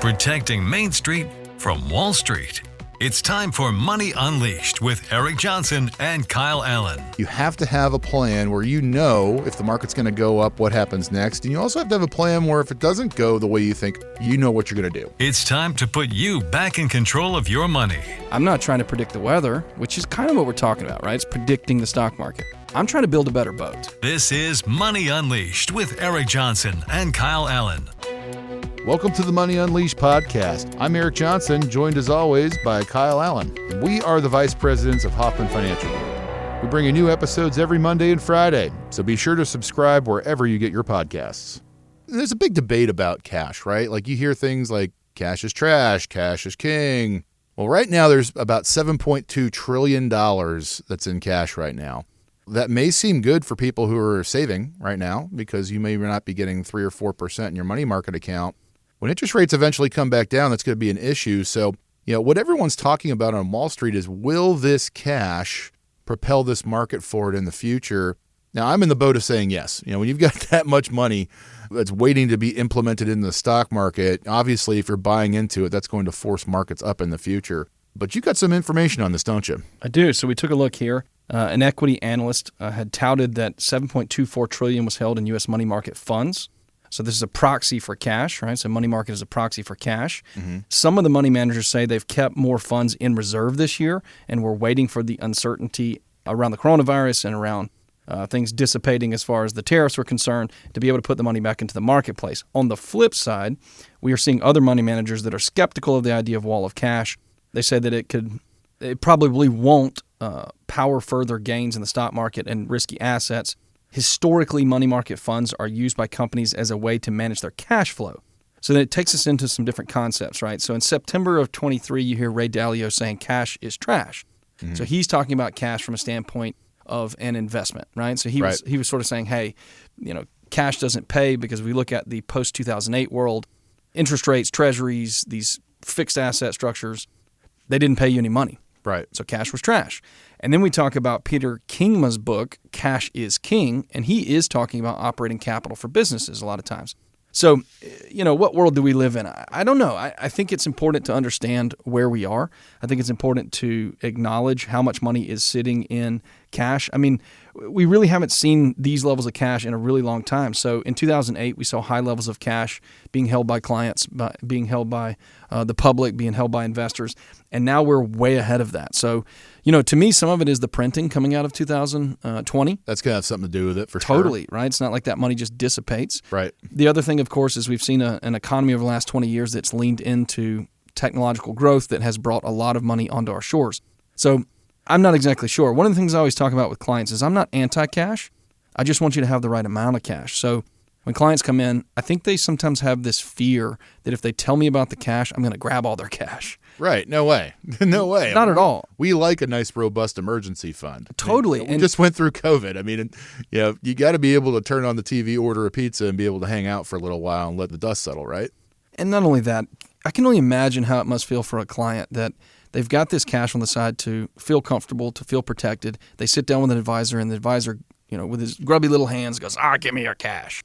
protecting Main Street from Wall Street. It's time for Money Unleashed with Eric Johnson and Kyle Allyn. You have to have a plan where you know if the market's going to go up, what happens next. And you also have to have a plan where if it doesn't go the way you think, you know what you're going to do. It's time to put you back in control of your money. I'm not trying to predict the weather, which is kind of what we're talking about, right? It's predicting the stock market. I'm trying to build a better boat. This is Money Unleashed with Eric Johnson and Kyle Allyn. Welcome to the Money Unleashed podcast. I'm Eric Johnson, joined as always by Kyle Allyn. We are the vice presidents of Hoffman Financial Group. We bring you new episodes every Monday and Friday, so be sure to subscribe wherever you get your podcasts. There's a big debate about cash, right? Like you hear things like cash is trash, cash is king. Well, right now there's about $7.2 trillion that's in cash right now. That may seem good for people who are saving right now because you may not be getting 3 or 4% in your money market account. When interest rates eventually come back down, that's going to be an issue. So, what everyone's talking about on Wall Street is, will this cash propel this market forward in the future? Now, I'm in the boat of saying yes. When you've got that much money that's waiting to be implemented in the stock market, obviously, if you're buying into it, that's going to force markets up in the future. But you got some information on this, don't you? I do. So we took a look here. An equity analyst had touted that $7.24 trillion was held in U.S. money market funds. So this is a proxy for cash, right? So money market is a proxy for cash. Mm-hmm. Some of the money managers say they've kept more funds in reserve this year, and we're waiting for the uncertainty around the coronavirus and around things dissipating as far as the tariffs are concerned to be able to put the money back into the marketplace. On the flip side, we are seeing other money managers that are skeptical of the idea of wall of cash. They say that it probably won't power further gains in the stock market and risky assets. Historically, money market funds are used by companies as a way to manage their cash flow. So then it takes us into some different concepts, right? So in September of 23, you hear Ray Dalio saying cash is trash. Mm-hmm. So he's talking about cash from a standpoint of an investment, right? So he was sort of saying, hey, cash doesn't pay because we look at the post-2008 world, interest rates, treasuries, these fixed asset structures, they didn't pay you any money. Right. So cash was trash. And then we talk about Peter Kingma's book, Cash is King, and he is talking about operating capital for businesses a lot of times. So, what world do we live in? I don't know. I think it's important to understand where we are. I think it's important to acknowledge how much money is sitting in cash. I mean, we really haven't seen these levels of cash in a really long time. So in 2008, we saw high levels of cash being held by clients, being held by the public, being held by investors. And now we're way ahead of that. So, to me, some of it is the printing coming out of 2020. That's going to have something to do with it for sure. Totally, right? It's not like that money just dissipates. Right. The other thing, of course, is we've seen an economy over the last 20 years that's leaned into technological growth that has brought a lot of money onto our shores. So I'm not exactly sure. One of the things I always talk about with clients is I'm not anti-cash. I just want you to have the right amount of cash. So when clients come in, I think they sometimes have this fear that if they tell me about the cash, I'm going to grab all their cash. Right. No way. No way. Not at all. We like a nice, robust emergency fund. Totally. We just went through COVID. I mean, you got to be able to turn on the TV, order a pizza, and be able to hang out for a little while and let the dust settle, right? And not only that, I can only imagine how it must feel for a client that they've got this cash on the side to feel comfortable, to feel protected. They sit down with an advisor, and the advisor, with his grubby little hands goes, give me your cash.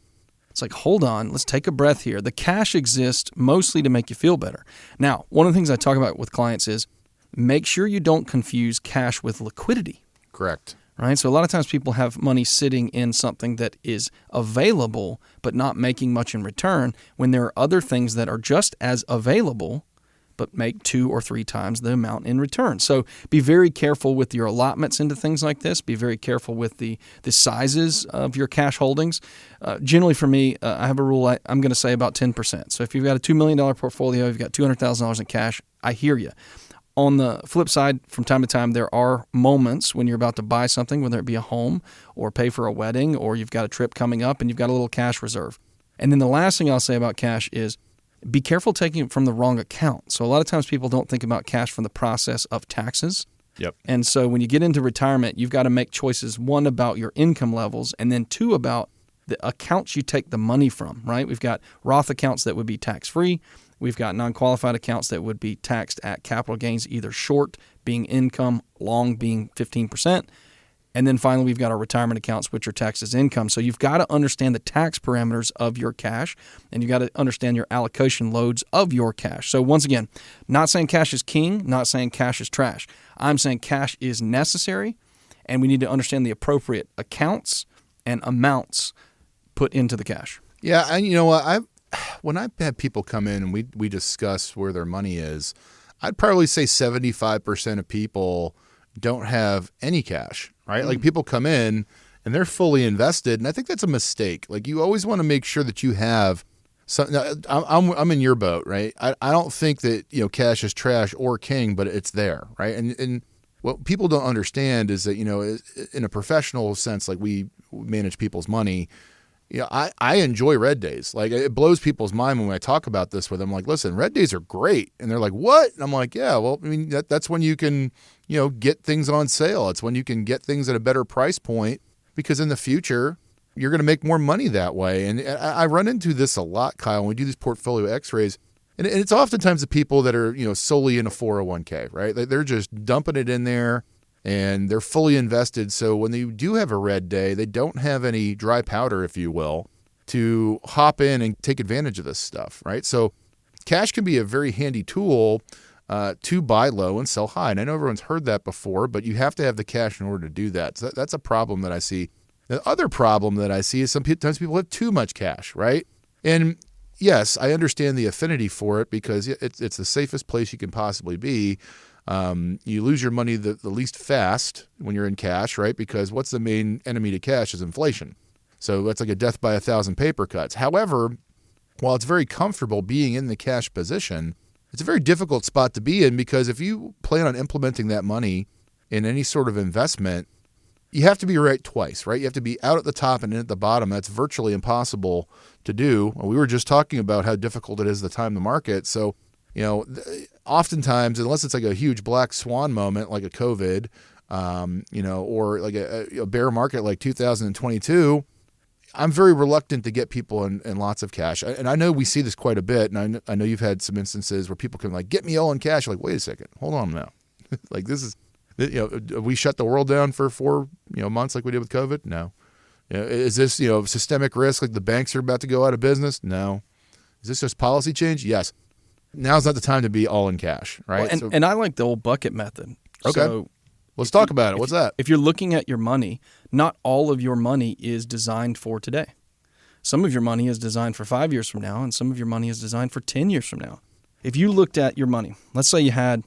It's like, hold on, let's take a breath here. The cash exists mostly to make you feel better. Now, one of the things I talk about with clients is make sure you don't confuse cash with liquidity. Correct. Right? So a lot of times people have money sitting in something that is available but not making much in return when there are other things that are just as available but make 2 or 3 times the amount in return. So be very careful with your allotments into things like this. Be very careful with the sizes of your cash holdings. Generally for me, I have a rule, I'm going to say about 10%. So if you've got a $2 million portfolio, you've got $200,000 in cash, I hear you. On the flip side, from time to time, there are moments when you're about to buy something, whether it be a home or pay for a wedding or you've got a trip coming up and you've got a little cash reserve. And then the last thing I'll say about cash is be careful taking it from the wrong account. So a lot of times people don't think about cash from the process of taxes. Yep. And so when you get into retirement, you've got to make choices, 1, about your income levels, and then 2, about the accounts you take the money from, right? We've got Roth accounts that would be tax-free. We've got non-qualified accounts that would be taxed at capital gains, either short being income, long being 15%. And then finally, we've got our retirement accounts, which are taxed as income. So you've got to understand the tax parameters of your cash, and you've got to understand your allocation loads of your cash. So once again, not saying cash is king, not saying cash is trash. I'm saying cash is necessary, and we need to understand the appropriate accounts and amounts put into the cash. Yeah, and you know what? When I've had people come in and we discuss where their money is, I'd probably say 75% of people don't have any cash, right? Like people come in and they're fully invested, and I think that's a mistake. Like you always want to make sure that you have some. I'm in your boat, right? I don't think that cash is trash or king, but it's there, right? And what people don't understand is that in a professional sense, like we manage people's money. I enjoy red days. Like it blows people's mind when I talk about this with them. Like, listen, red days are great, and they're like, "What?" And I'm like, "Yeah, well, I mean that's when you can, get things on sale. It's when you can get things at a better price point because in the future you're going to make more money that way." And I run into this a lot, Kyle, when we do these portfolio X-rays, and it's oftentimes the people that are solely in a 401k, right? They're just dumping it in there. And they're fully invested. So when they do have a red day, they don't have any dry powder, if you will, to hop in and take advantage of this stuff, right? So cash can be a very handy tool to buy low and sell high. And I know everyone's heard that before, but you have to have the cash in order to do that. So that's a problem that I see. The other problem that I see is sometimes people have too much cash, right? And yes, I understand the affinity for it because it's the safest place you can possibly be. You lose your money the least fast when you're in cash, right? Because what's the main enemy to cash is inflation. So that's like a death by 1,000 paper cuts. However, while it's very comfortable being in the cash position, it's a very difficult spot to be in because if you plan on implementing that money in any sort of investment, you have to be right twice, right? You have to be out at the top and in at the bottom. That's virtually impossible to do. We were just talking about how difficult it is to time the market. So, oftentimes, unless it's like a huge black swan moment like a COVID, or like a bear market like 2022, I'm very reluctant to get people in lots of cash. And I know we see this quite a bit, and I know you've had some instances where people can like, get me all in cash. You're like, wait a second, hold on now. Like this is, we shut the world down for 4 months like we did with COVID? No. Is this, systemic risk like the banks are about to go out of business? No. Is this just policy change? Yes. Now's not the time to be all in cash, right? Well, and I like the old bucket method. Okay. So let's talk about it. What's that? If you're looking at your money, not all of your money is designed for today. Some of your money is designed for 5 years from now, and some of your money is designed for 10 years from now. If you looked at your money, let's say you had,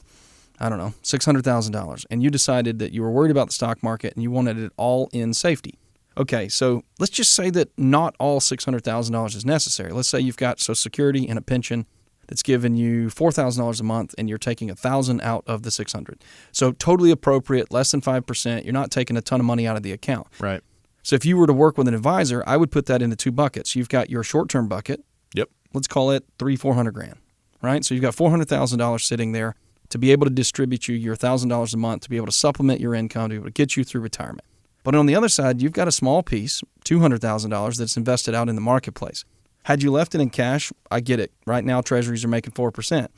$600,000, and you decided that you were worried about the stock market and you wanted it all in safety. Okay, so let's just say that not all $600,000 is necessary. Let's say you've got Social Security and a pension that's giving you $4,000 a month, and you're taking $1,000 out of the $600. So totally appropriate, less than 5%. You're not taking a ton of money out of the account. Right. So if you were to work with an advisor, I would put that into 2 buckets. You've got your short-term bucket. Yep. Let's call it $300,000-400,000. Right. So you've got $400,000 sitting there to be able to distribute you your $1,000 a month, to be able to supplement your income, to be able to get you through retirement. But on the other side, you've got a small piece, $200,000, that's invested out in the marketplace. Had you left it in cash, I get it. Right now, treasuries are making 4%.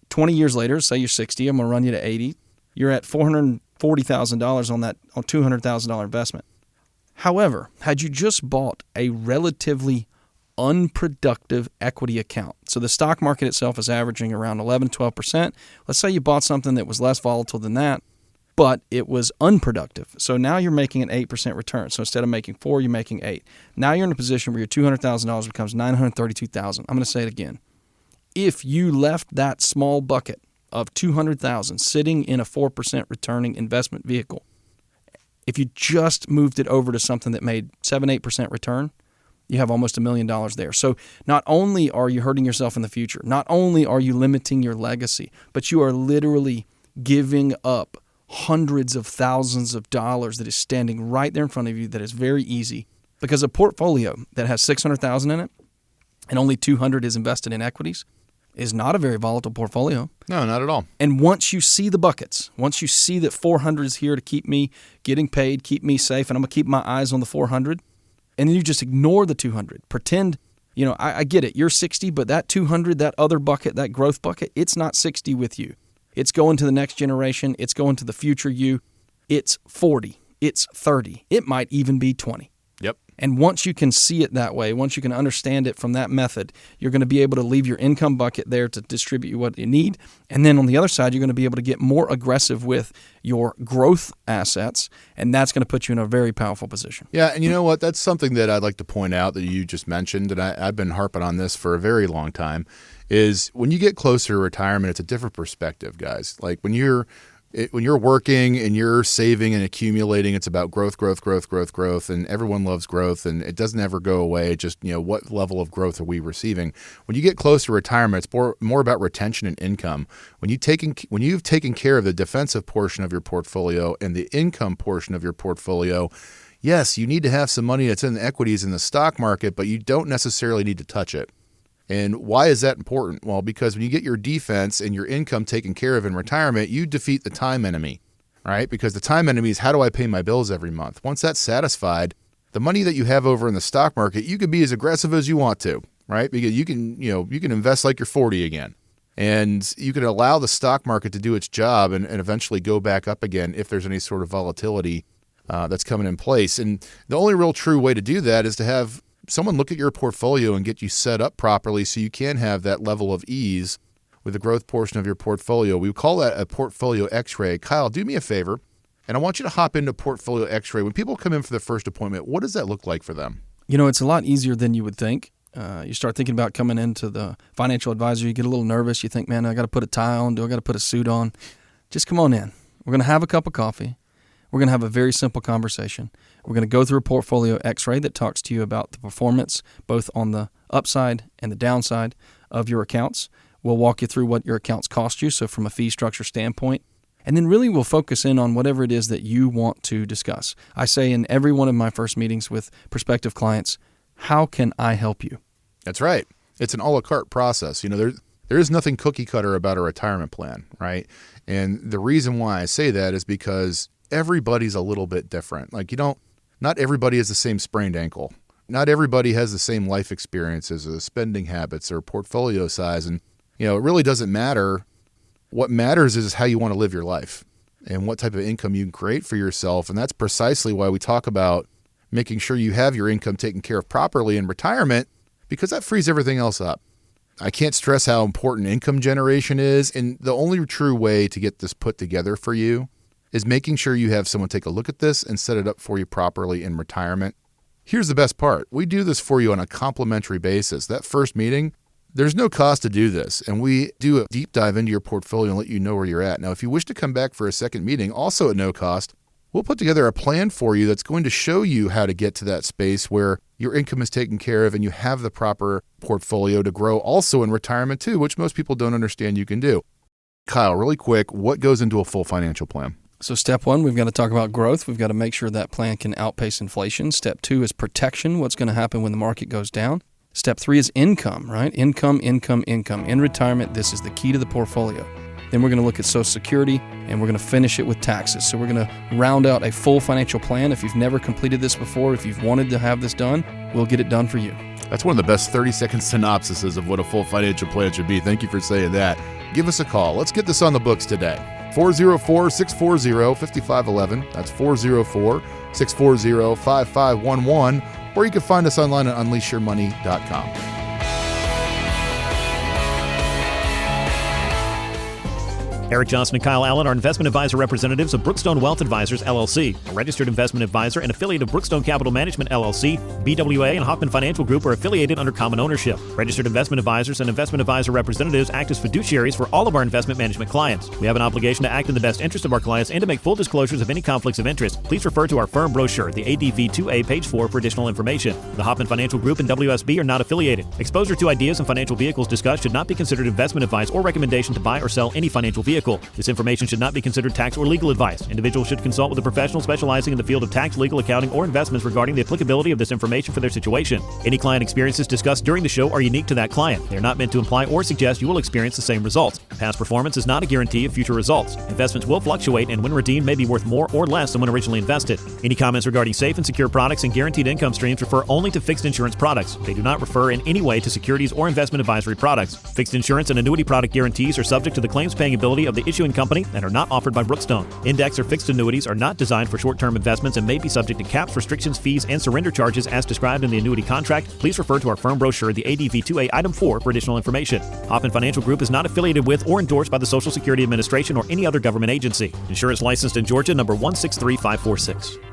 20 years later, say you're 60, I'm going to run you to 80. You're at $440,000 on that $200,000 investment. However, had you just bought a relatively unproductive equity account, so the stock market itself is averaging around 11-12%. Let's say you bought something that was less volatile than that, but it was unproductive. So now you're making an 8% return. So instead of making 4, you're making 8. Now you're in a position where your $200,000 becomes $932,000. I'm going to say it again. If you left that small bucket of $200,000 sitting in a 4% returning investment vehicle, if you just moved it over to something that made 7-8% return, you have almost $1 million there. So not only are you hurting yourself in the future, not only are you limiting your legacy, but you are literally giving up hundreds of thousands of dollars that is standing right there in front of you that is very easy. Because a portfolio that has $600,000 in it and only $200 is invested in equities is not a very volatile portfolio. No, not at all. And once you see the buckets, once you see that 400 is here to keep me getting paid, keep me safe, and I'm going to keep my eyes on the 400, and then you just ignore the 200. Pretend, I get it, you're 60, but that 200, that other bucket, that growth bucket, it's not 60 with you. It's going to the next generation. It's going to the future you. It's 40. it's 30. It might even be 20. Yep. And once you can see it that way, once you can understand it from that method, you're going to be able to leave your income bucket there to distribute you what you need. And then on the other side, you're going to be able to get more aggressive with your growth assets, and that's going to put you in a very powerful position. Yeah, and you know what? That's something that I'd like to point out that you just mentioned, and I've been harping on this for a very long time, is when you get closer to retirement, it's a different perspective, guys. Like when you're working and you're saving and accumulating, it's about growth, and everyone loves growth, and it doesn't ever go away. Just, what level of growth are we receiving? When you get close to retirement, it's more about retention and income. When you've taken care of the defensive portion of your portfolio and the income portion of your portfolio, yes, you need to have some money that's in the equities in the stock market, but you don't necessarily need to touch it. And why is that important? Well, because when you get your defense and your income taken care of in retirement, you defeat the time enemy, right? Because the time enemy is, how do I pay my bills every month? Once that's satisfied, the money that you have over in the stock market, you can be as aggressive as you want to, right? Because you can invest like you're 40 again. And you can allow the stock market to do its job and eventually go back up again if there's any sort of volatility that's coming in place. And the only real true way to do that is to have someone look at your portfolio and get you set up properly so you can have that level of ease with the growth portion of your portfolio. We call that a portfolio x-ray. Kyle, do me a favor, and I want you to hop into portfolio x-ray. When people come in for the first appointment, what does that look like for them? It's a lot easier than you would think. You start thinking about coming into the financial advisor, you get a little nervous. You think, man, I got to put a tie on. Do I got to put a suit on? Just come on in. We're going to have a cup of coffee. We're going to have a very simple conversation. We're going to go through a portfolio x-ray that talks to you about the performance, both on the upside and the downside of your accounts. We'll walk you through what your accounts cost you, so from a fee structure standpoint. And then really we'll focus in on whatever it is that you want to discuss. I say in every one of my first meetings with prospective clients, how can I help you? That's right. It's an a la carte process. There is nothing cookie cutter about a retirement plan, right? And the reason why I say that is because everybody's a little bit different. Not everybody has the same sprained ankle. Not everybody has the same life experiences or spending habits or portfolio size. And, it really doesn't matter. What matters is how you want to live your life and what type of income you can create for yourself. And that's precisely why we talk about making sure you have your income taken care of properly in retirement, because that frees everything else up. I can't stress how important income generation is. And the only true way to get this put together for you is making sure you have someone take a look at this and set it up for you properly in retirement. Here's the best part. We do this for you on a complimentary basis. That first meeting, there's no cost to do this, and we do a deep dive into your portfolio and let you know where you're at. Now, if you wish to come back for a second meeting, also at no cost, we'll put together a plan for you that's going to show you how to get to that space where your income is taken care of and you have the proper portfolio to grow also in retirement too, which most people don't understand you can do. Kyle, really quick, what goes into a full financial plan? So step one, we've got to talk about growth. We've got to make sure that plan can outpace inflation. Step two is protection. What's going to happen when the market goes down? Step three is income, right? Income. In retirement, this is the key to the portfolio. Then we're going to look at Social Security, and we're going to finish it with taxes. So we're going to round out a full financial plan. If you've never completed this before, if you've wanted to have this done, we'll get it done for you. That's one of the best 30-second synopsises of what a full financial plan should be. Thank you for saying that. Give us a call. Let's get this on the books today. 404-640-5511. That's 404-640-5511. Or you can find us online at unleashyourmoney.com. Eric Johnson and Kyle Allyn are investment advisor representatives of Brookstone Wealth Advisors, LLC, a registered investment advisor and affiliate of Brookstone Capital Management, LLC. BWA and Hoffman Financial Group are affiliated under common ownership. Registered investment advisors and investment advisor representatives act as fiduciaries for all of our investment management clients. We have an obligation to act in the best interest of our clients and to make full disclosures of any conflicts of interest. Please refer to our firm brochure, the ADV 2A, page 4, for additional information. The Hoffman Financial Group and WSB are not affiliated. Exposure to ideas and financial vehicles discussed should not be considered investment advice or recommendation to buy or sell any financial vehicle. This information should not be considered tax or legal advice. Individuals should consult with a professional specializing in the field of tax, legal, accounting, or investments regarding the applicability of this information for their situation. Any client experiences discussed during the show are unique to that client. They are not meant to imply or suggest you will experience the same results. Past performance is not a guarantee of future results. Investments will fluctuate and when redeemed may be worth more or less than when originally invested. Any comments regarding safe and secure products and guaranteed income streams refer only to fixed insurance products. They do not refer in any way to securities or investment advisory products. Fixed insurance and annuity product guarantees are subject to the claims paying ability of the issuing company and are not offered by Brookstone. Index or fixed annuities are not designed for short-term investments and may be subject to caps, restrictions, fees, and surrender charges as described in the annuity contract. Please refer to our firm brochure, the ADV2A Item 4, for additional information. Hoffman Financial Group is not affiliated with or endorsed by the Social Security Administration or any other government agency. Insurance licensed in Georgia, number 163546.